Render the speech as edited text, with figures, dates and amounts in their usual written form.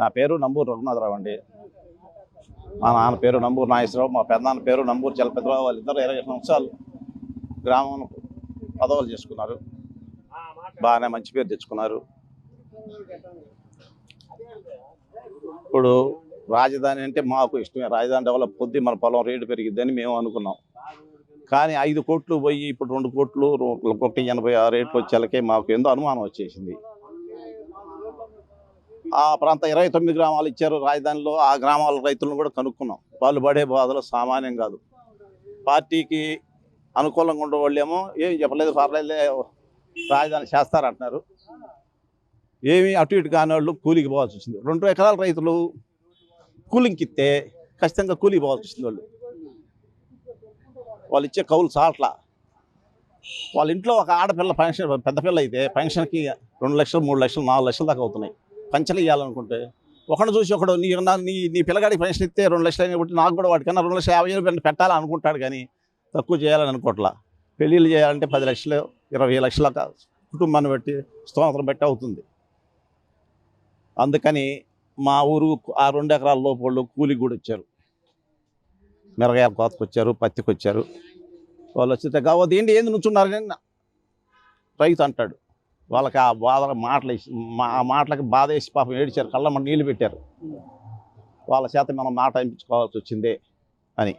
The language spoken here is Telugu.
నా పేరు నంబూరు రఘునాథరావు అండి. మా నాన్న పేరు నంబూరు నాగేశ్వరరావు, మా పెద్దనాన్న పేరు నంబూరు చలపతిరావు. వాళ్ళిద్దరు 20 సంవత్సరాలు గ్రామం పదవులు చేసుకున్నారు. బాగానే మంచి పేరు తెచ్చుకున్నారు. ఇప్పుడు రాజధాని అంటే మాకు ఇష్టమే. రాజధాని డెవలప్ కొద్ది మన పొలం రేటు పెరిగిద్దని మేము అనుకున్నాం. కానీ 5 కోట్లు పోయి ఇప్పుడు 2 కోట్లు 1.80 ఆ రేట్లు వచ్చేలకే మాకు ఎంతో అనుమానం వచ్చేసింది. ఆ ప్రాంత 29 గ్రామాలు ఇచ్చారు రాజధానిలో. ఆ గ్రామాల రైతులను కూడా కనుక్కున్నాం. వాళ్ళు పడే బాధలు సామాన్యం కాదు. పార్టీకి అనుకూలంగా ఉండేవాళ్ళేమో ఏమి చెప్పలేదు, పర్లేదులే రాజధాని చేస్తారంటున్నారు. ఏమి అటు ఇటు కాని వాళ్ళు కూలికి పోవాల్సి వచ్చింది. 2 ఎకరాల రైతులు కూలింగ్కి ఇస్తే ఖచ్చితంగా కూలికి పోవాల్సి వచ్చింది. వాళ్ళు ఇచ్చే కౌలు చాట్ల. వాళ్ళ ఇంట్లో ఒక ఆడపిల్ల పెన్షన్, పెద్ద పిల్ల అయితే పెన్షన్కి 2 లక్షలు 3 లక్షలు 4 లక్షల దాకా అవుతున్నాయి. పంచలు ఇవ్వాలనుకుంటే ఒకడు చూసి ఒకడు నీ పిల్లగాడికి పెన్షన్ ఇస్తే 2 లక్షలు అయినప్పుడు నాకు కూడా వాటికన్నా 2,50,000 పెట్టాలని అనుకుంటాడు. కానీ తక్కువ చేయాలని అనుకోవట్లా. పెళ్ళిళ్ళు చేయాలంటే 10 లక్షలు 20 లక్షల కుటుంబాన్ని బట్టి స్తోమతను బట్టి అవుతుంది. అందుకని మా ఊరు ఆ 2 ఎకరాల లోపు వాళ్ళు కూలికి కూడా వచ్చారు. మిరగాయల కోతకు వచ్చారు, పత్తికి వచ్చారు. వాళ్ళు వచ్చితే కావద్దు ఏంటి ఏంది నుంచున్నారని రైతు అంటాడు. వాళ్ళకి ఆ బాధ మాటలు ఆ మాటలకి బాధ వేసి పాపం ఏడిచారు, కళ్ళ నీళ్ళు పెట్టారు. వాళ్ళ చేత మనం మాట అనిపించుకోవాల్సి వచ్చిందే అని.